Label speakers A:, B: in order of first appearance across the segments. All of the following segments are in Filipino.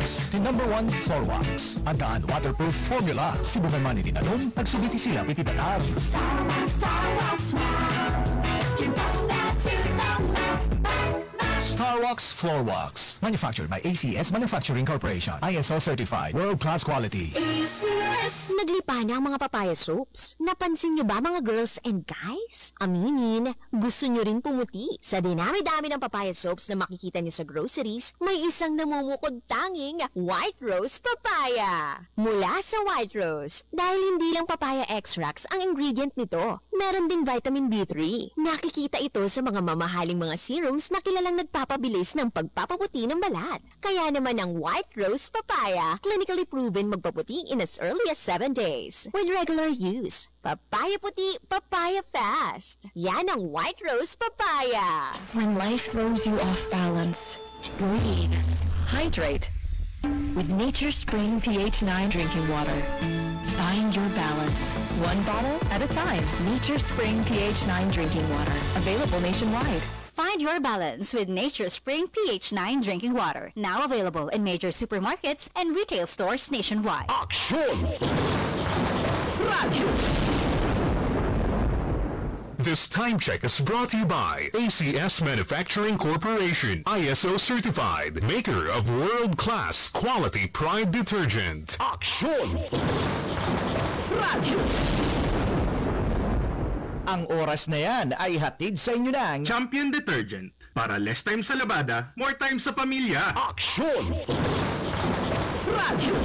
A: Wax, the #1 floor wax. Andaan waterproof formula. Sibukan man itinanong, nagsubiti sila pititatar.
B: Star Wax,
A: Star Wax Floor Wax. Manufactured by ACS Manufacturing Corporation. ISO certified. World-class quality.
B: ACS. Naglipa na ang mga papaya soaps. Napansin niyo ba mga girls and guys? Aminin, gusto niyo rin pumuti. Sa dinami-dami ng papaya soaps na makikita niyo sa groceries, may isang namumukod tanging White Rose Papaya. Mula sa White Rose, dahil hindi lang papaya extracts ang ingredient nito, meron ding vitamin B3. Nakikita ito sa mga mamahaling mga serums na kilalang nagpapabilis ng pagpapaputi ng balat. Kaya naman ang White Rose Papaya, clinically proven magpaputi in as early as 7 days. With regular use, papaya puti, papaya fast. Yan ang White Rose Papaya.
C: When life throws you off balance, breathe. Hydrate. With Nature Spring pH 9 drinking water. Find your balance. One bottle at a time. Nature Spring pH 9 drinking water. Available nationwide.
D: Find your balance with Nature Spring pH 9 drinking water. Now available in major supermarkets and retail stores nationwide.
A: Action! Radyo!
E: This time check is brought to you by ACS Manufacturing Corporation, ISO certified, maker of world-class quality Pride detergent.
A: Action! Radyo! Ang oras na yan ay hatid sa inyo ng
F: Champion Detergent. Para less time sa labada, more time sa pamilya.
A: Action! Radyo!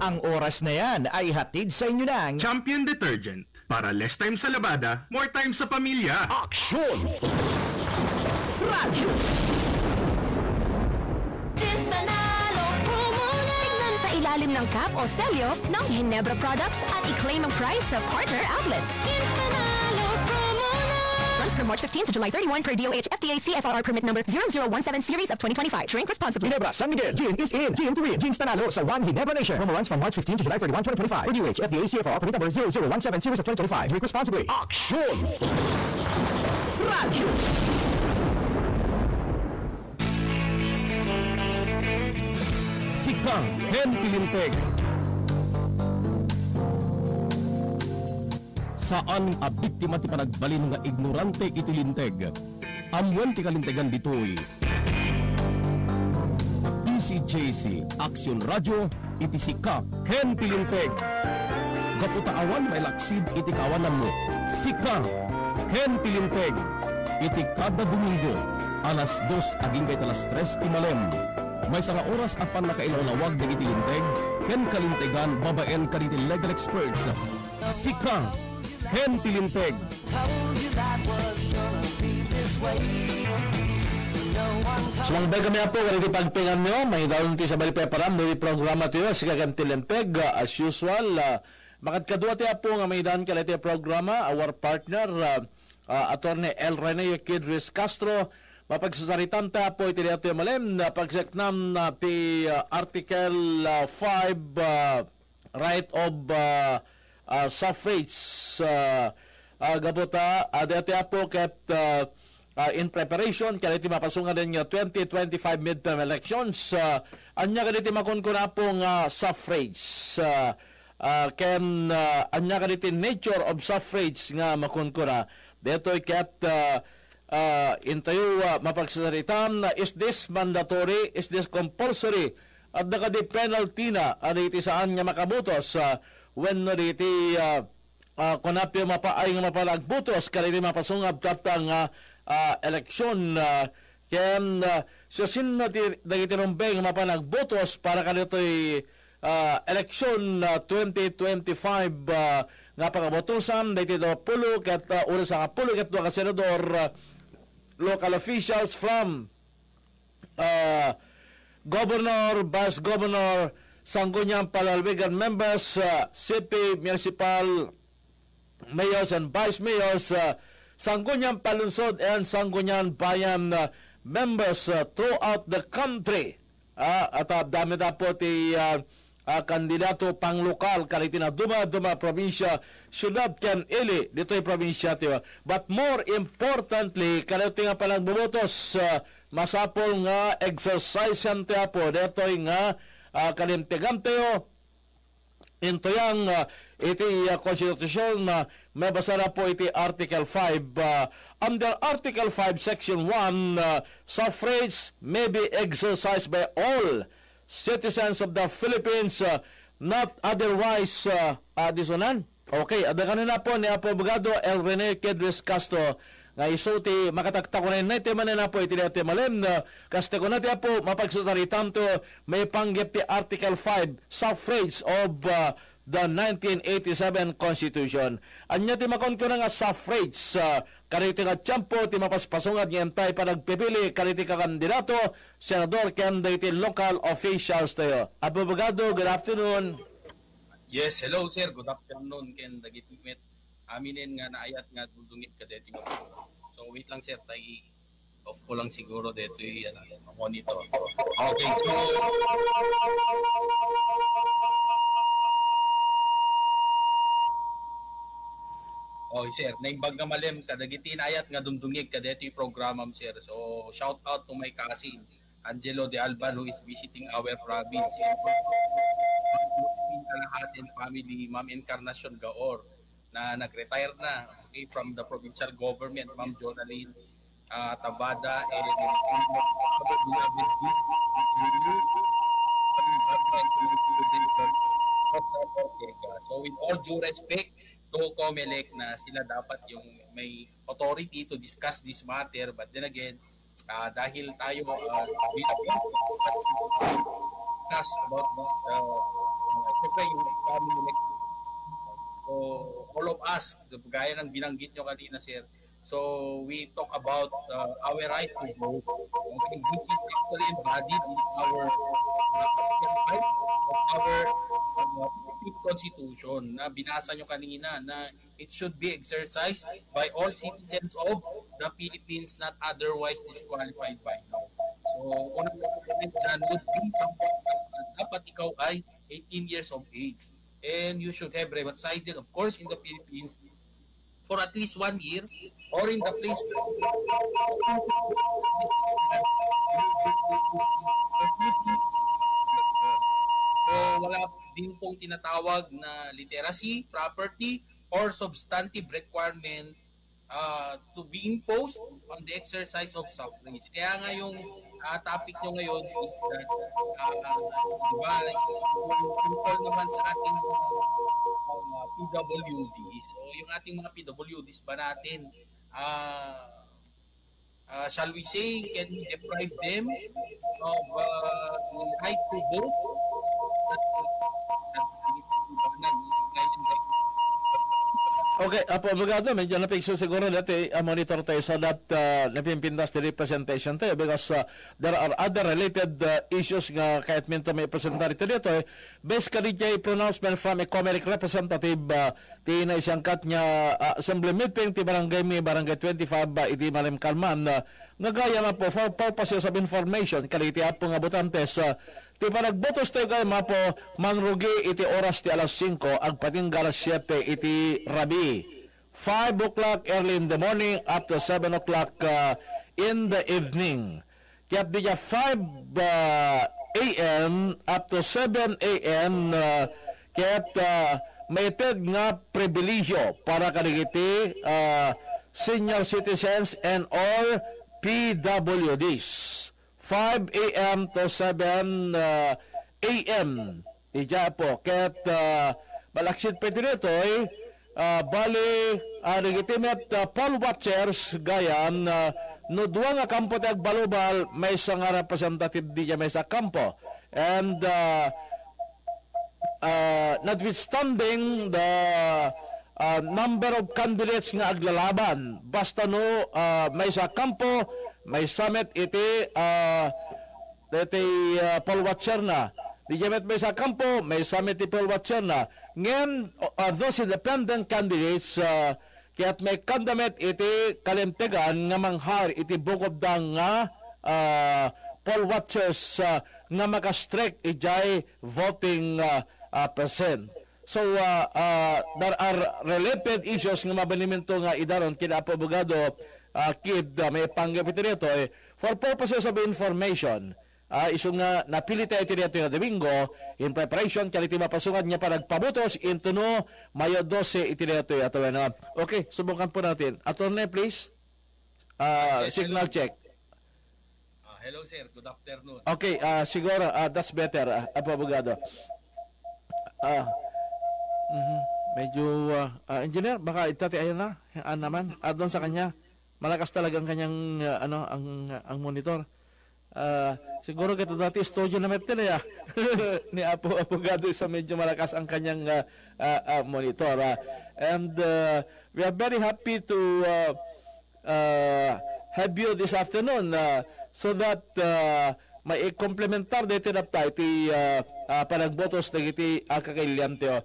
A: Ang oras na yan ay hatid sa inyo ng
F: Champion Detergent. Para less time sa labada, more time sa pamilya.
A: Action! Radyo!
C: Ilalim ng cap o selyo ng Ginebra products at i-claim ang price sa partner outlets. Runs from March 15 to July 31 per DOH FDA CFR permit number 0017 series of 2025. Drink responsibly.
A: Ginebra, San Miguel, Gin is in. Gin to win. Gin's Tanalo sa One Ginebra Nation. Promo runs from March 15 to July 31, 2025. Per DOH FDA CFR permit number 0017 series of 2025. Drink responsibly. Action! Radyo! Sikang Ken Tilinteg. Saan a biktima ti panagbalin nga ignorante itilinteg? Amwen ti kalintegan ditoy. DCJC Action Radio iti Sika Ken Tilinteg. Kaputaawan may laksid iti kawanan mo. Sika Ken Tilinteg. Iti kada Domingo alas 2 aging kay alas 3 ti malem. May sanga oras apan nakailawlawag ng itilinteg, ken kalintegan babaen kaniti legal experts. Sika, Ken Tilinteg. Sumangbay kami po, kariti pagpingan nyo, may daon ti sa balipeparam, nuri programa tiyo, Sika Ken Tilinteg, as usual. Makadkadua tiya po nga may daon kaliti programa, our partner, Attorney El Rene Kidris Castro, mapagsasaritan ta po iti dito yung malim na pagseknam na ti Article 5 right of suffrage gabuta dito po ket in preparation kaya iti mapasungan din yung 2025 midterm elections anya ka diti makunkuna pong suffrage ken anya ka diti nature of suffrage nga makunkuna dito ket intayo mapagsasaritan is this mandatory, is this compulsory at nakadi penalty na iti saan nga makabutos when iti kunapyo mapaay nga mapalagbutos karili mapasungab katang eleksyon ken so sin na dagiti rumbeng mapalagbutos para kanito'y eleksyon 2025 nga pangabotosan dagiti 20 ket una sa 10 ket 2 ka senador local officials from governor, vice governor, Sangguniang Palalwigan members, city, municipal mayors and vice mayors, Sangguniang Palunsod and Sangguniang Bayan members throughout the country. At dami na po ti kandidato pang lokal kaliti na duma probinsya syudad ken ili dito'y probinsya tiyo. But more importantly kaliti nga palang bumotos masapol nga exercise yan tiya po detoy nga kalimtiganteo into yang iti konstitusyon na may basa na po iti Article 5. Under Article 5, Section 1, suffrage may be exercised by all citizens of the Philippines, not otherwise disonan. Okay, ada kanina po ni Abogado El Rene Kedres Castro nga isuti makatagta ko na iti manin na po iti malem na kaste ko na po mapagsasaritam to may panggit ti Article 5 suffrage of the 1987 Constitution. Anya ti makon ko na nga suffrage kariti nga tiyempo ti mapaspasungad ng entay pa nagpipili kariti ka kandidato senador ken ti local officials tayo. Abogado, good afternoon.
G: Yes, hello sir. Good afternoon ken dagiti met aminin nga naayat nga dudungit ka dito. So wait lang sir, tay off ko lang siguro dito yung monitor. Okay, so okay sir, naimbag nga malem kadagiti inayat nga dundungig kadito yung programam sir. So shout out to my cousin Angelo de Alban who is visiting our province. Kalahatin family, Ma'am Encarnacion Gaor na nag-retire na from the provincial government, Ma'am Jonaline Tabada and so with all due respect to COMELEC na sila dapat yung may authority to discuss this matter, but then again dahil tayo discuss about this yung family. So all of us, so, gaya ng binanggit nyo kanina sir, so we talk about our right to vote, okay, which is actually embodied in our Constitution na binasa nyo kanina na it should be exercised by all citizens of the Philippines not otherwise disqualified by law. So one of the points dyan would be something dapat ikaw ay 18 years of age and you should have resided of course in the Philippines for at least 1 year or in the place so wala din pong tinatawag na literacy, property, or substantive requirement to be imposed on the exercise of suffrage. Kaya nga yung topic nyo ngayon is that diba, tungkol naman sa ating PWDs. So yung ating mga PWDs ba natin, shall we say, can we deprive them of the right to vote?
A: Okay, Abogado, medyo napikso siguro dati monitor tayo sa that napimpintas the representation tayo because there are other related issues nga kahit minto may presentar ito dito basically jay pronouncement from a COMELEC representative ti na isang kat niya assembly meeting ti barangay 25 iti Malim Kalman nga gaya na po for purposes of information kaliti apo nga botantes ti panagbotos tayo kayo mapo manrugi iti oras ti alas 5 ag patinggal 7 iti rabi 5 o'clock early in the morning up to 7 o'clock in the evening. Kaya di 5 a.m. up to 7 a.m. Kaya may ted nga pribilehiyo para kanigiti senior citizens and all PWDs. 5 a.m. to 7 a.m. Ija po. Kaya balaksid pa dito bali legitimate poll watchers gayan no duwa nga kampo tag balubal may isang representative di may sa kampo and notwithstanding the number of candidates nga aglalaban basta no may sa kampo may summit iti poll watcher na di jamet may sa kampo may summit iti poll watcher na ngayon, those independent candidates, kaya't may kandamet iti kalimtegan nga manghar iti bukod da nga poll watchers nga makastrek ijay voting percent. So, there are related issues nga mabaniminto nga idaron kina Abogado kid may panggap ito nito for purposes of information. Iso nga napili tayo ito nito yung Domingo in preparation kaliti mapasungan niya para nagpabutos into no Mayo 12 ito nito ato na. Okay, subukan po natin. Attorney please.
G: Yes,
A: Signal
G: hello.
A: check.
G: Hello sir, good afternoon.
A: Okay, siguro that's better, abogado. Medyo engineer, baka itati ayan na naman doon sa kanya. Malakas talaga ang kanyang ang monitor. Siguro kita dati studio na metel ni abogado sa medyo malakas ang kanyang monitor. And we are very happy to have you this afternoon so that may komplementar dito na tayo panagbotos na iti kakailyante.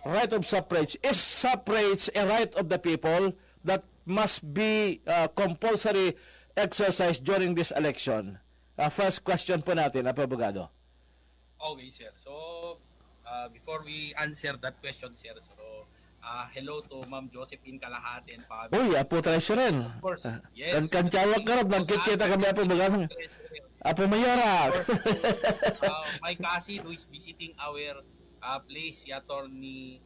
A: Right of suffrage. Is suffrage a right of the people that must be compulsory exercise during this election? First question po natin, abogado.
G: Okay, sir. So, before we answer that question, sir, so, hello to Ma'am Josephine Kalahati and family.
A: Uy, apo tayo siya rin.
G: Of course, yes.
A: Kancawag ka rin, nagkikita kami abogado. Apo Mayora.
G: My cousin who is visiting our place, si Attorney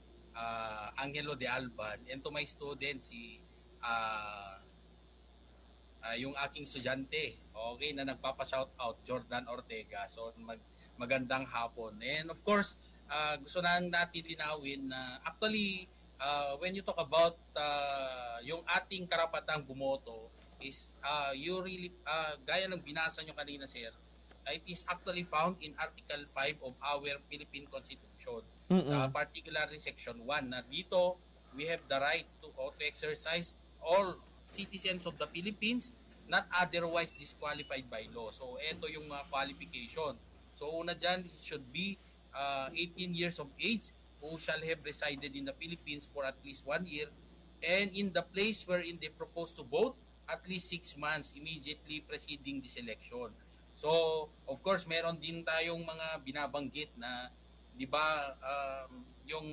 G: Angelo de Alban, and to my student, si yung aking estudyante, okay, na nagpapa-shout out, Jordan Ortega. So, magandang hapon. And of course, gusto natin linawin na actually, when you talk about yung ating karapatang bumoto, is you really, gaya ng binasa nyo kanina, sir, it is actually found in Article 5 of our Philippine Constitution, particularly Section 1, na dito, we have the right to exercise all citizens of the Philippines not otherwise disqualified by law. So, ito yung qualification. So, una dyan, it should be 18 years of age who shall have resided in the Philippines for at least 1 year and in the place wherein they propose to vote at least 6 months immediately preceding this election. So, of course, meron din tayong mga binabanggit na, di ba, yung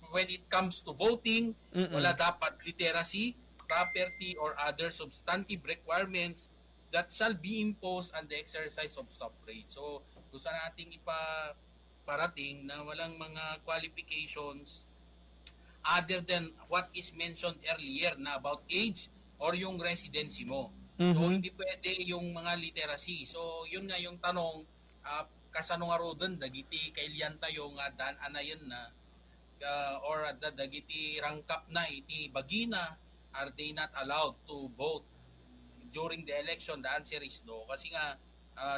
G: when it comes to voting, wala dapat literacy, property, or other substantive requirements that shall be imposed on the exercise of suffrage. So, gusto nating ipaparating na walang mga qualifications other than what is mentioned earlier na about age or yung residency mo. So, hindi pwede yung mga literacy. So, yun nga yung tanong, kasano nga rodan, dagiti kailyan tayo nga daan anayon na, or dagiti rangkap na iti bagina, are they not allowed to vote during the election? The answer is no. Kasi nga,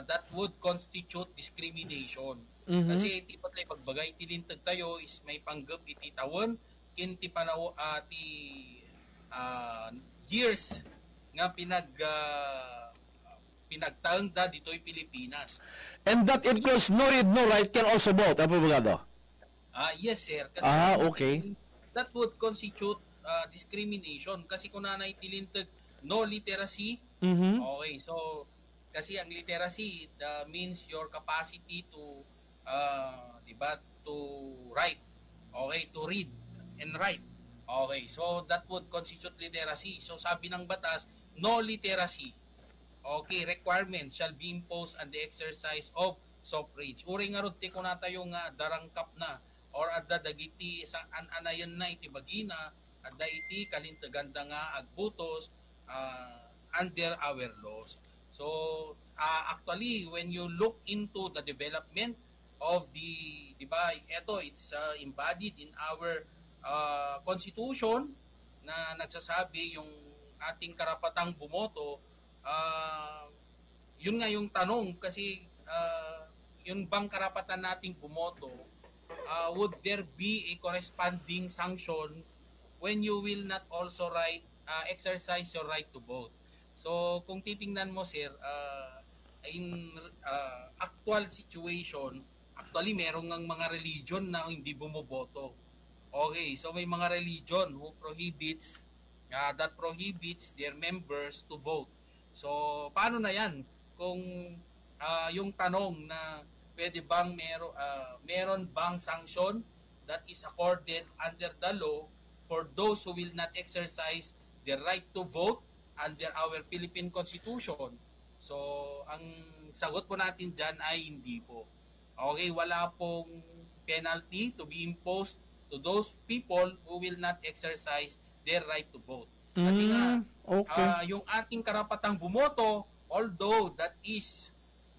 G: that would constitute discrimination. Kasi iti patlay pagbagay, tilintag tayo is may panggap iti tawon, kinti panaw years nga pinagtanda dito'y Pilipinas.
A: And that includes no read, no write can also vote, abogado?
G: Yes, sir. Kasi
A: okay.
G: That would constitute discrimination. Kasi kung nanay tilintag no literacy, okay, so kasi ang literacy means your capacity to diba, to write, okay, to read and write. Okay, so that would constitute literacy. So sabi ng batas, no literacy. Okay, requirements shall be imposed on the exercise of suffrage. Uri nga ron, tiko na tayo nga darangkap na or adda dagiti sa anayon na iti bagina, adda iti kalintaganda nga agbutos under our laws. So actually, when you look into the development of the, diba, ito, it's embodied in our constitution na nagsasabi yung ating karapatang bumoto, yun nga yung tanong kasi yung bang karapatan nating bumoto, would there be a corresponding sanction when you will not also exercise your right to vote? So kung titingnan mo, sir, in actual situation, actually meron ng mga religion na hindi bumoboto. Okay, so may mga religion who prohibits their members to vote. So paano na yan kung yung tanong na pwede bang meron bang sanction that is accorded under the law for those who will not exercise their right to vote under our Philippine Constitution. So, ang sagot po natin dyan ay hindi po. Okay, wala pong penalty to be imposed to those people who will not exercise their right to vote. Kasi nga, yung ating karapatang bumoto, although that is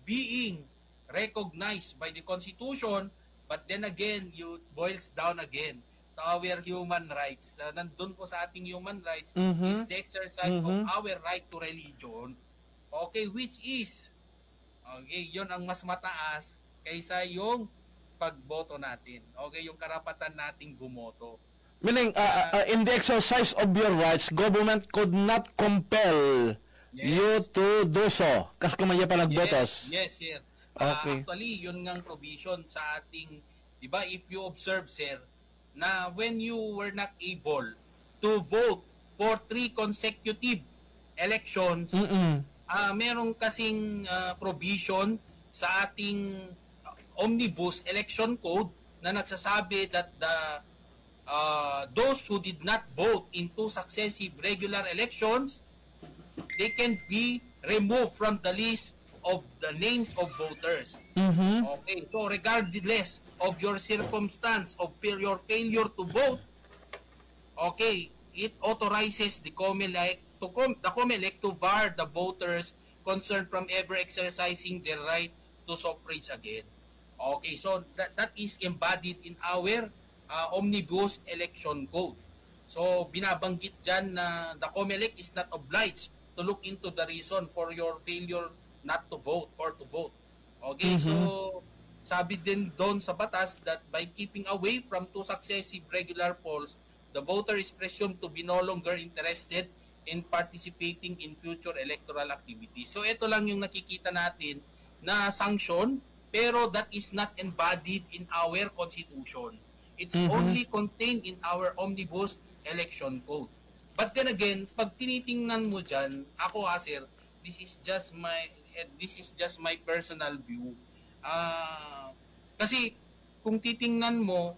G: being recognized by the Constitution, but then again, it boils down again to our human rights. Nandun po sa ating human rights is the exercise of our right to religion. Okay, which is, okay, yun ang mas mataas kaysa yung pagboto natin. Okay, yung karapatan nating bumoto.
A: Meaning, in the exercise of your rights, government could not compel you to do so. Kasi kung may pa nagbotos.
G: Yes, sir.
A: Okay.
G: Actually, yun ngang provision sa ating, di ba, if you observe, sir, na when you were not able to vote for 3 consecutive elections, merong kasing provision sa ating Omnibus Election Code na nagsasabi that those who did not vote in 2 successive regular elections, they can be removed from the list of the names of voters. Okay, so regardless of your circumstance of your failure to vote, okay, it authorizes the COMELEC to bar the voters concerned from ever exercising their right to suffrage again. Okay, so that is embodied in our Omnibus Election Code. So binabanggit dyan na the COMELEC is not obliged to look into the reason for your failure not to vote or to vote. Okay, so sabi din doon sa batas that by keeping away from 2 successive regular polls, the voter is presumed to be no longer interested in participating in future electoral activities. So ito lang yung nakikita natin na sanction, pero that is not embodied in our Constitution. It's only contained in our Omnibus Election Code. But then again, pag tinitingnan mo dyan, ako sir, this is just my personal view. Kasi kung titingnan mo,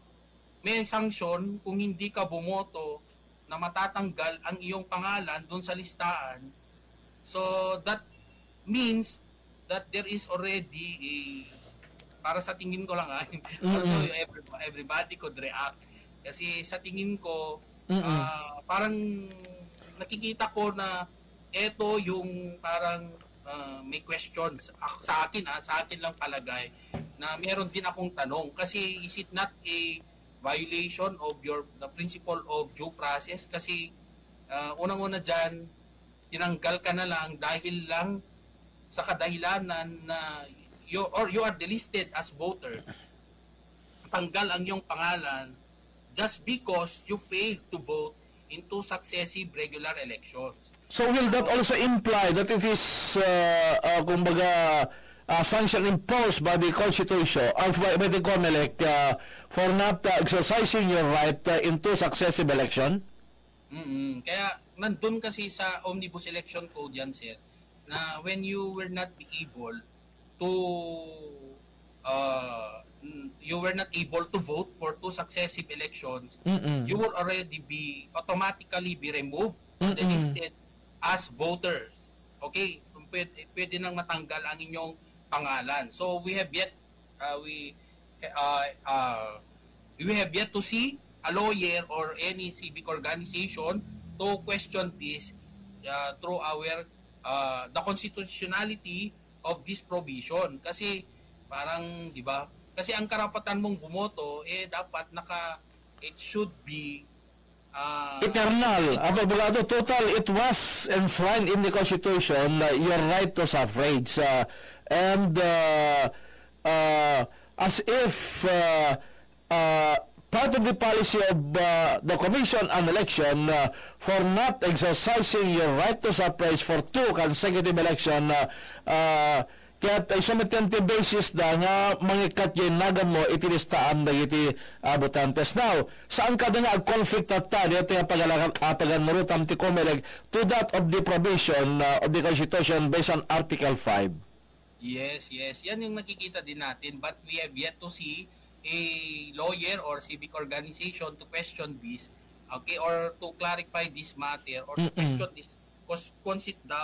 G: may sanction kung hindi ka bumoto na matatanggal ang iyong pangalan doon sa listahan. So that means that there is already a, para sa tingin ko lang everybody could react. Kasi sa tingin ko, parang nakikita ko na ito yung parang may questions sa akin lang palagay na meron din akong tanong kasi is it not a violation of the principle of due process kasi unang-una dyan tinanggal ka na lang dahil lang sa kadahilanan na you are delisted as voters, tanggal ang iyong pangalan just because you failed to vote in 2 successive regular elections.
A: So will that also imply that it is kumbaga sanction imposed by the Constitution by the COMELEC for not exercising your right in 2 successive election?
G: Kaya nandun kasi sa Omnibus Election Code yan, sir, na when you were not able to vote for 2 successive elections, you will already automatically be removed from the listed as voters. Okay, pwede nang matanggal ang inyong pangalan. So we have yet to see a lawyer or any civic organization to question this through the constitutionality of this provision. Kasi parang, di ba? Kasi ang karapatan mong bumoto dapat it should be
A: eternal, abogado, total. It was enshrined in the Constitution your right to suffrage, and as if part of the policy of the Commission on Election for not exercising your right to suffrage for 2 consecutive election, kaya sumitente basis da nga mangikat yung nagan mo itilistaan da iti botantes. Now, saan ka da nga conflict at tali ito yung paganarutam ti COMELEC to that of the provision of the Constitution based on Article 5?
G: Yes. Yan yung nakikita din natin, but we have yet to see a lawyer or civic organization to question this, okay, or to clarify this matter or to question this the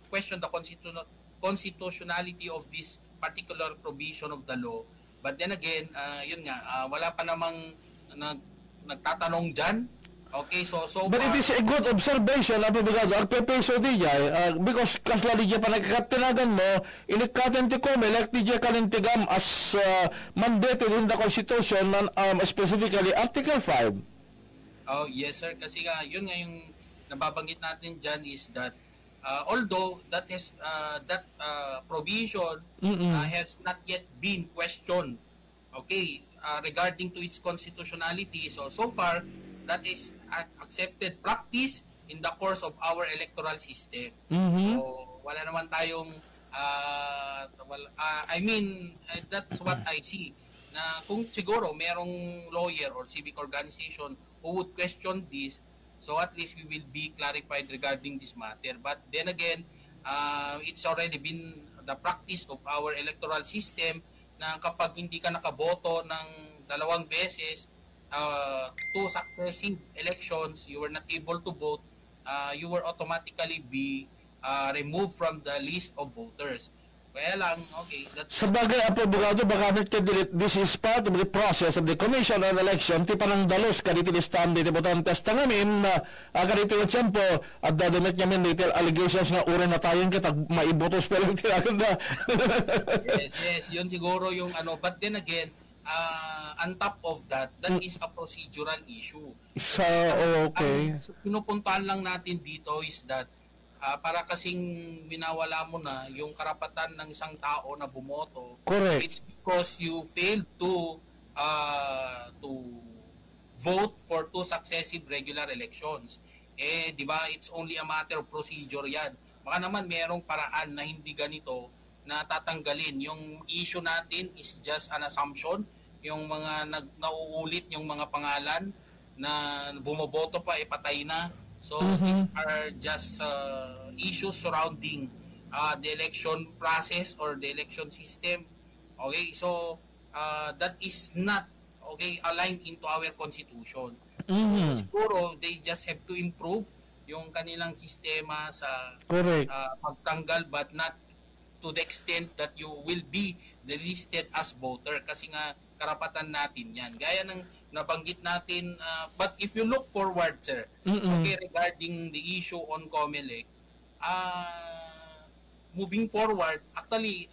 G: question the constitutionality of this particular provision of the law. But then again, yun nga, wala pa namang nagtatanong dyan. Okay, so
A: But it is a good observation, abogado. Ang pepeso di jay, because kaslali jay pa nagkatinagan mo, inikatin ti ko, elect di jay kanintigam as mandated in the Constitution, specifically Article 5.
G: Oh, yes sir, kasi nga, yun nga yung nababanggit natin dyan is that although that provision has not yet been questioned, okay, regarding to its constitutionality, so far, that is accepted practice in the course of our electoral system. So, wala naman tayong, that's what I see. Na kung siguro merong lawyer or civic organization who would question this, so at least we will be clarified regarding this matter. But then again, it's already been the practice of our electoral system na kapag hindi ka nakaboto ng 2 beses, 2 successive elections, you were not able to vote, you were automatically be removed from the list of voters. Kaya lang, okay.
A: Sa bagay, abogado, baka this is part of the process of the Commission on Election, ti panang dalos, kaniti listam, dito botantes tangamin, kanito yung tiyempo, at dadamit niya little allegations nga uri na tayong kita, maibotos pero yung tinagan na.
G: Yes, yun siguro yung ano, but then again, on top of that is a procedural issue.
A: So, okay.
G: Pinupuntahan lang natin dito is that para kasing winawala mo na yung karapatan ng isang tao na bumoto.
A: Correct.
G: It's because you failed to vote for 2 successive regular elections. Di ba, it's only a matter of procedure yan. Baka naman merong paraan na hindi ganito na tatanggalin. Yung issue natin is just an assumption. Yung mga nauulit yung mga pangalan na bumoboto pa, patay na. So these are just issues surrounding the election process or the election system. Okay, so that is not aligned into our constitution. So, siguro they just have to improve yung kanilang sistema sa pagtanggal, but not to the extent that you will be delisted as voter, kasi nga karapatan natin yan. Gaya ng nabanggit natin, but if you look forward, sir, okay, regarding the issue on COMELEC, moving forward, actually,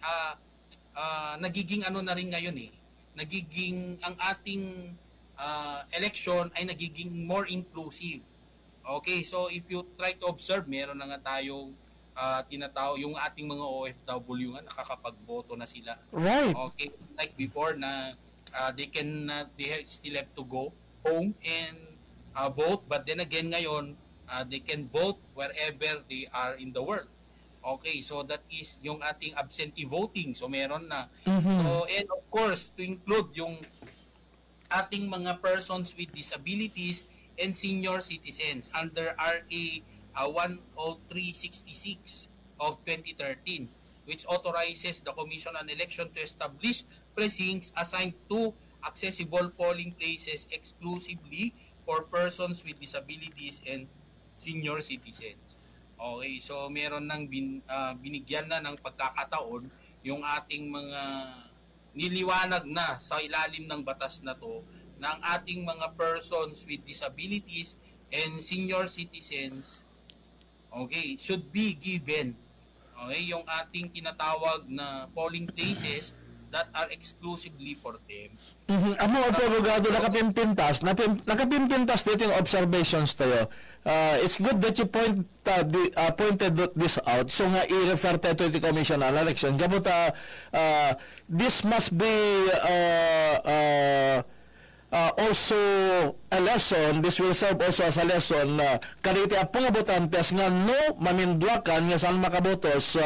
G: nagiging ano na rin ngayon nagiging, ang ating election ay nagiging more inclusive. Okay, so if you try to observe, meron na nga tayong tinatawag, yung ating mga OFW nga, nakakapagboto na sila.
A: Right.
G: Okay, like before na, they still have to go home and vote, but then again ngayon they can vote wherever they are in the world. Okay, so that is yung ating absentee voting, so meron na. So, and of course to include yung ating mga persons with disabilities and senior citizens under RA 10366 of 2013, which authorizes the Commission on Election to establish precincts assigned to accessible polling places exclusively for persons with disabilities and senior citizens. Okay, so meron nang binigyan na ng pagkakataon yung ating mga niliwanag na sa ilalim ng batas na to na ang ating mga persons with disabilities and senior citizens, okay, should be given, okay, yung ating tinatawag na polling places that are exclusively for them.
A: Amo, abogado, nakapimpintas dito yung observations tayo. It's good that you pointed this out. So nga, i-refer tayo to the Commission on Election. Kapot, this must be also a lesson. This will serve also as a lesson na kariti apong abotantes nga no mamindwakan nga saan makabotos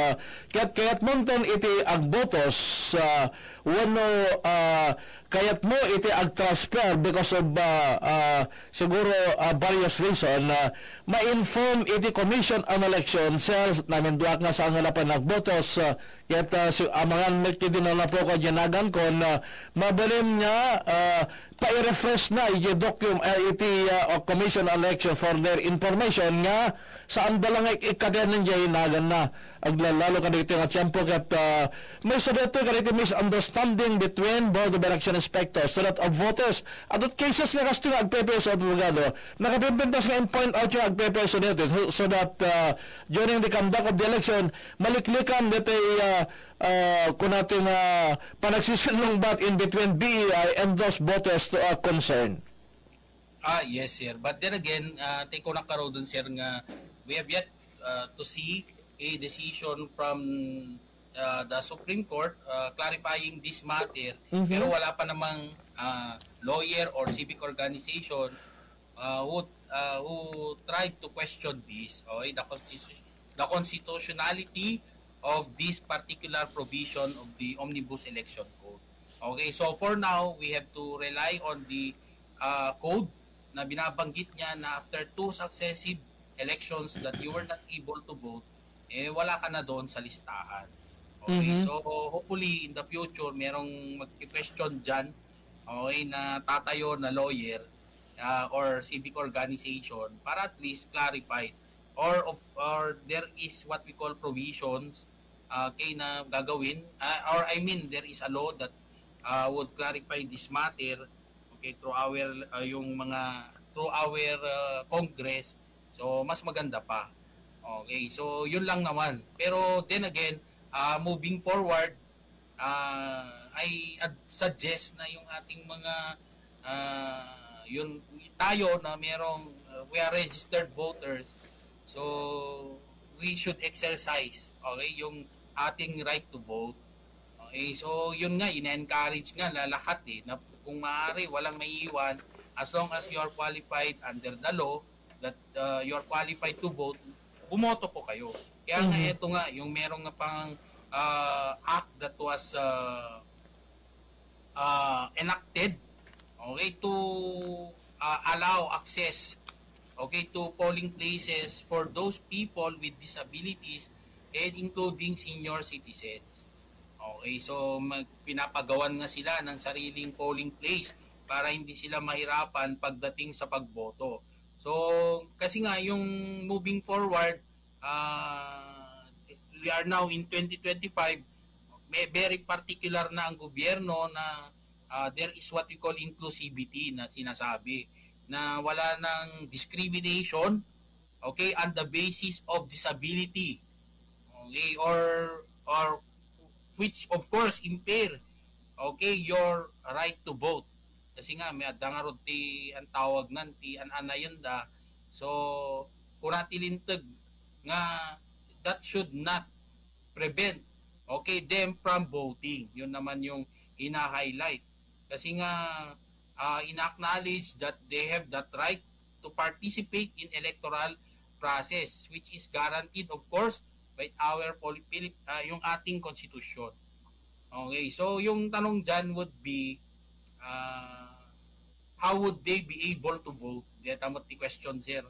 A: kaya't monton iti agbotos wano kayat mo iti ag-transfer because of siguro various reason ma-inform iti Commission on Election cells namin duak nga sa ngalapan nagbotos kaya't amangan mekidi na po ko dinagan kon mabalim nga pa-refresh na iti Commission on Election for their information nga saan dalang ikadenan dyan hinagan na aglalalo ka dito nga tiyempo kat may sabeto ka dito misunderstanding between board of election inspectors so that of voters at cases nga kasto nga agpepeso at abogado nakapimpintas nga in-point out yung agpepeso dito so that during the conduct of the election maliklikan dito kung natin panagsisilong bat in between BEI and those voters to are concerned.
G: Yes, sir. But then again, take ko na karo dun, sir, nga we have yet to see a decision from the Supreme Court clarifying this matter. Pero wala pa namang lawyer or civic organization who tried to question this, okay, the constitutionality of this particular provision of the Omnibus Election Code. Okay, so for now, we have to rely on the code na binabanggit niya na after 2 successive elections that you were not able to vote, wala ka na doon sa listahan. Okay, so hopefully in the future, merong mag-question dyan, okay, na tatayo na lawyer or civic organization para at least clarify or there is what we call provisions na gagawin or I mean there is a law that would clarify this matter, okay, through our Congress. So mas maganda pa. Okay, so yun lang naman. Pero then again, moving forward, I suggest na yung ating mga yun tayo na merong we are registered voters, so we should exercise, okay, yung ating right to vote. Okay, so yun nga, ina-encourage nga na lahat na kung maaari walang maiiwan as long as you are qualified under the law that you are qualified to vote, bumoto po kayo. Kaya nga ito nga, yung merong nga pang act that was enacted, okay, to allow access, okay, to polling places for those people with disabilities and including senior citizens. Okay, so pinapagawan nga sila ng sariling polling place para hindi sila mahirapan pagdating sa pagboto. So, kasi nga yung moving forward, we are now in 2025, may very particular na ang gobyerno na there is what we call inclusivity na sinasabi, na wala ng discrimination, okay, on the basis of disability, okay, or which of course impair, okay, your right to vote. Kasi nga may adangarod ti ang tawag nan ti anayanda, so kung natilintag nga that should not prevent, okay, them from voting. Yun naman yung ina-highlight. Kasi nga ina-acknowledge that they have that right to participate in electoral process, which is guaranteed of course by our yung ating constitution. Okay, so yung tanong dyan would be how would they be able to vote? Tamot the question, sir.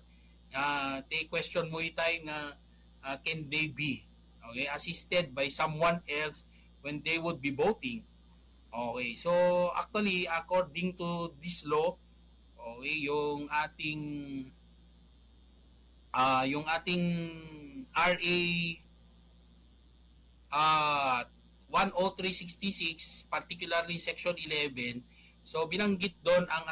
G: They question mo itay nga can they be, okay, assisted by someone else when they would be voting. Okay, so actually according to this law, okay, yung ating RA 10366, particularly section 11, so binanggit doon ang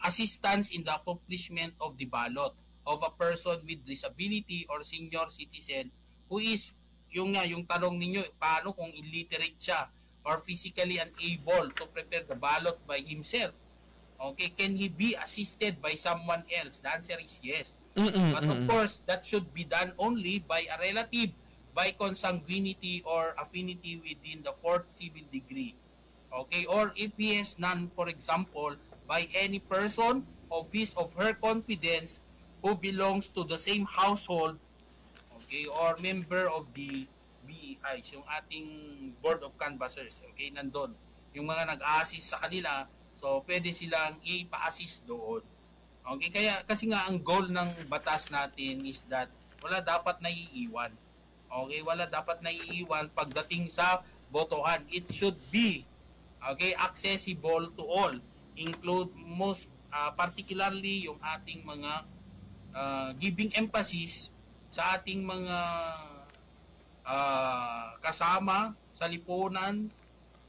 G: assistance in the accomplishment of the ballot of a person with disability or senior citizen who is yung tanong ninyo, paano kung illiterate siya or physically unable to prepare the ballot by himself? Okay, can he be assisted by someone else? The answer is yes. But of course, that should be done only by a relative, by consanguinity or affinity within the 4th civil degree. Okay, or if he has none, for example, by any person of his of her confidence who belongs to the same household, okay, or member of the BEIs, yung ating Board of Canvassers, okay, nandun. Yung mga nag-a-assist sa kanila, so pwede silang ipa-assist doon. Okay, kaya kasi nga ang goal ng batas natin is that wala dapat naiiwan. Okay, wala dapat naiiwan pagdating sa botohan. It should be accessible to all, include most particularly yung ating mga giving emphasis sa ating mga kasama sa lipunan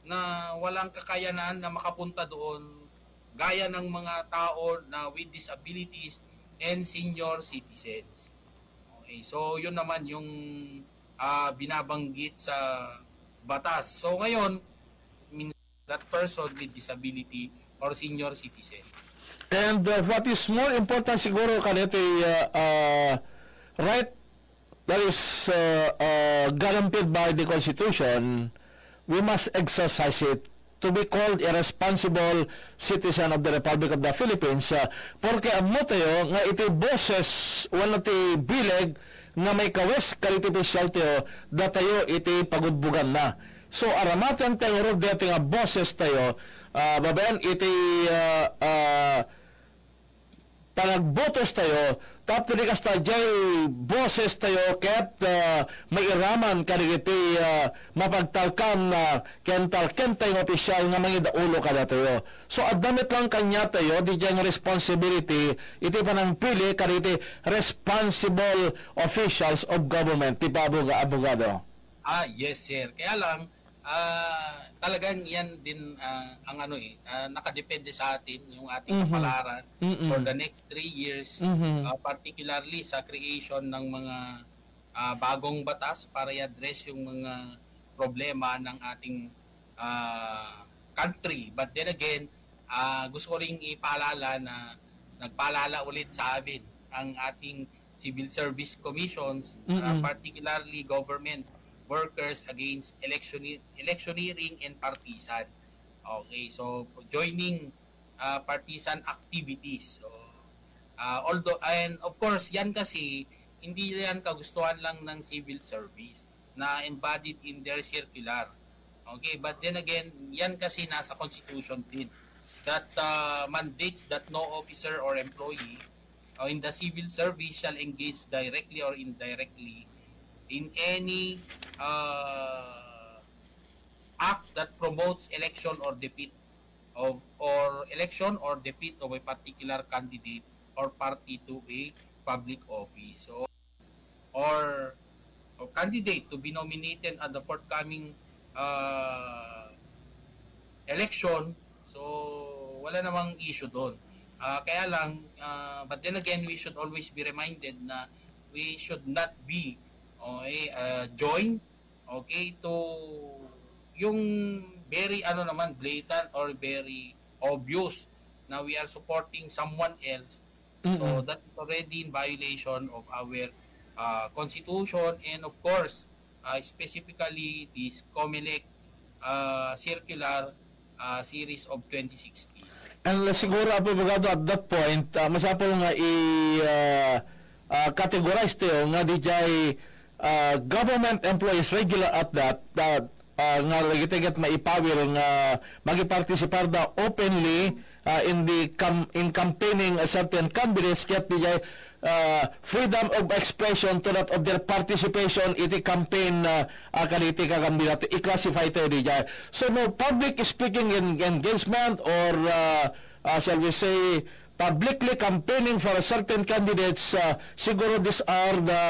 G: na walang kakayanan na makapunta doon, gaya ng mga tao na with disabilities and senior citizens. Okay, so yun naman yung binabanggit sa batas. So ngayon, that person with disability or senior citizen.
A: And what is more important siguro kanito right that is guaranteed by the Constitution, we must exercise it to be called a responsible citizen of the Republic of the Philippines. Porque ang mo tayo nga iti boses wala ti bileg nga may kawes kaliti pisyal tayo datayo iti pagudbugan na. So aramatan tayo ro dito nga boses tayo babayan iti panagbotos tayo tapos di kasta jay boses tayo kaya't mairaman karigiti mapagtalkan na kental-ken tayo opisyal nga mga daulo kada tayo. So adamit lang kanya tayo di dyan responsibility iti panangpili karigiti responsible officials of government ti abogado.
G: Yes sir. Kaya lang talagang yan din ang nakadepende sa atin yung ating kapalaran for the next 3 years, particularly sa creation ng mga bagong batas para i-address yung mga problema ng ating country. But then again, gusto ko ring ipaalala na nagpaalala ulit sa amin ang ating Civil Service Commissions, particularly government workers against electioneering and partisan. Okay, so joining partisan activities. So although and of course yan kasi hindi yan kagustuhan lang ng civil service na embodied in their circular. Okay, but then again, yan kasi nasa constitution din that mandates that no officer or employee in the civil service shall engage directly or indirectly in any act that promotes election or defeat of a particular candidate or party to a public office or candidate to be nominated at the forthcoming election. So wala namang issue doon. Kaya lang but then again, we should always be reminded na we should not be join to yung very blatant or very obvious na we are supporting someone else. So that is already in violation of our constitution and of course specifically this COMELEC circular series of 2016.
A: And siguro abogado at that point masapol nga categorize tayo nga DJ government employees regular at that nga legitigat maipawil nga magipartisipar da openly in campaigning a certain candidates ket DJ freedom of expression to that of their participation iti campaign kaliti ka kandidato i-classify tayo DJ. So no public speaking engagement or shall we say publicly campaigning for a certain candidates, siguro these are the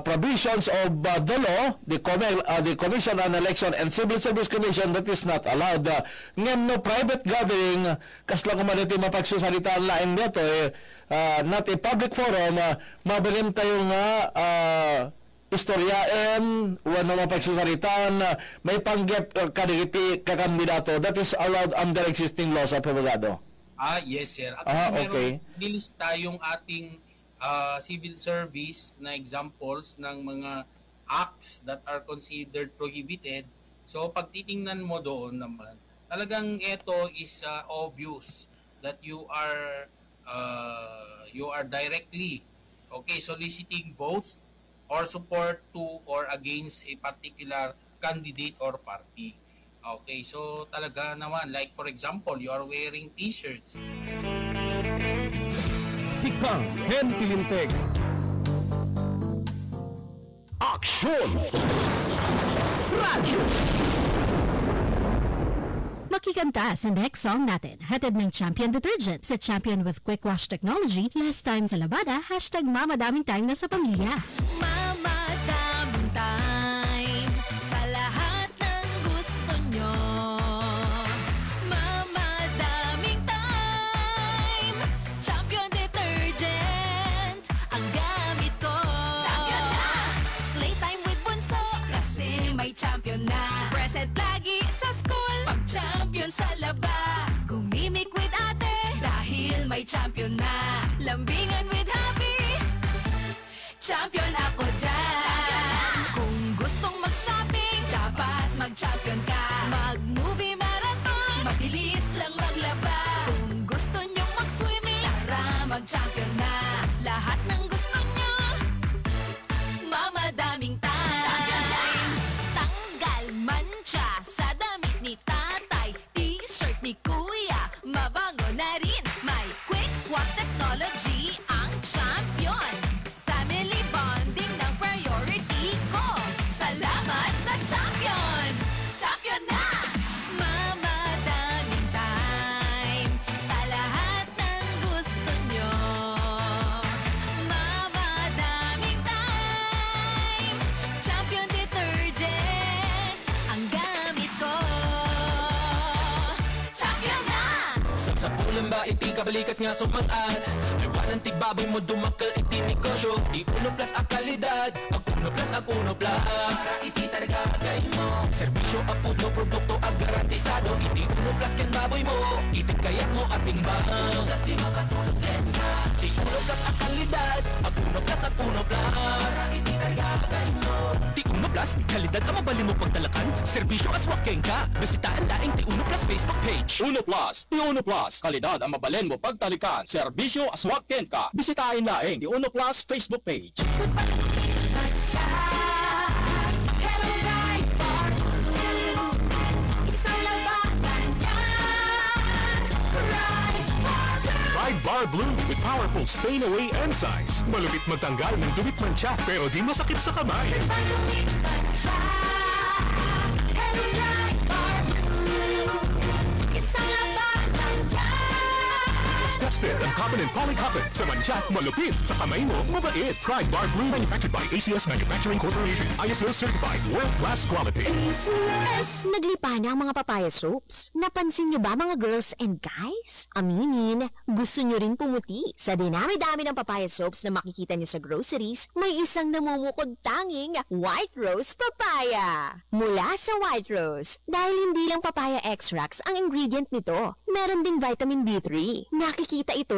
A: provisions of the law, the Commission on Election and Civil Service Commission that is not allowed. Ngem no private gathering, kasla kumaliti mapagsusalitaan lain dito, not a public forum, mabilim tayo nga istoryaen, wano mapagsusalitaan, may panggap kadigiti kakandidato that is allowed under existing laws of abogado.
G: Yes sir. At
A: okay.
G: nilista yung ating civil service na examples ng mga acts that are considered prohibited. So pag titingnan mo doon naman, talagang ito is obvious that you are directly soliciting votes or support to or against a particular candidate or party. Okay, so talaga naman, like for example, you are wearing t-shirts.
A: Si Kang Ken Tilinteg. Aksyon! Radyo!
H: Makikanta sa next song natin. Hatid ng Champion Detergent sa Champion with Quick Wash Technology. Last time sa labada, hashtag mamadaming time na sa pamilya.
B: Mamadaming time sa lahat ng gusto nyo. Mamadaming time, Champion Detergent ang gamit ko. Champion na! Playtime with bunso kasi may champion na. Present lagi sa school pag champion sa laba. Gumimik with ate dahil may champion na. Lambingan with happy, champion ako dyan. Kung gustong mag-shopping, dapat mag-champion ka. Mag-movie marathon, mabilis lang maglaba. Kung gusto nyong mag-swimming, tara mag-champion na. Lahat ng gusto nyo, mamadaming time. Tanggal mancha sa damit ni tatay, t-shirt ni kuya, mabango na rin. May quick wash technology ang champion. Family bonding ng priority ko. Salamat sa champion! Champion na! Mamadaming time sa lahat ng gusto nyo. Mamadaming time, Champion Detergent ang gamit ko. Champion na!
I: Sa pulang ba iti kabalikat nga sumangat. Liwanan ti baboy mo dumakal iti negosyo. Di uno plus ang kalidad, ang uno plus ang uno plus. Iti talaga agay mo. Serbisyo ang puno, produkto ang garantisado. Iti uno plus ken baboy mo. Iti kayat mo ating bang. Uno plus di makatulog din ka. Di uno plus ang kalidad, ang uno plus ang uno plus. Iti talaga agay mo. Ti uno plus, kalidad ka mabalin mo pagdalakan. Serbisyo aswaken ka. Bisitaan laing Ti uno plus Facebook page.
J: Uno Plus, Ti Uno Plus, kalidad ang mabalin mo pagtalikan. Serbisyo aswakten ka. Bisitahin laing Ti Uno Plus Facebook page.
B: Hello, right bar blue. Isang labanan yan. Right bar blue.
E: Pride Bar Blue with powerful stain-away enzymes. Malupit magtanggal ng dumit mancha pero di masakit sa kamay.
B: Pagdumit man siya. Hello, right bar blue. Isang labanan yan.
E: It's tested ang cotton and polycotton. Sa mancha, malupit. Sa kamay mo, mabait. Pride Bar Blue manufactured by ACS Manufacturing Corporation. ISO certified world-class quality.
B: Naglipa na ang mga papaya soaps. Napansin nyo ba mga girls and guys? Aminin, gusto nyo rin pumuti. Sa dinami-dami ng papaya soaps na makikita nyo sa groceries, may isang namumukod tanging White Rose Papaya. Mula sa White Rose, dahil hindi lang papaya extracts ang ingredient nito, meron ding vitamin B3. Nakikita ito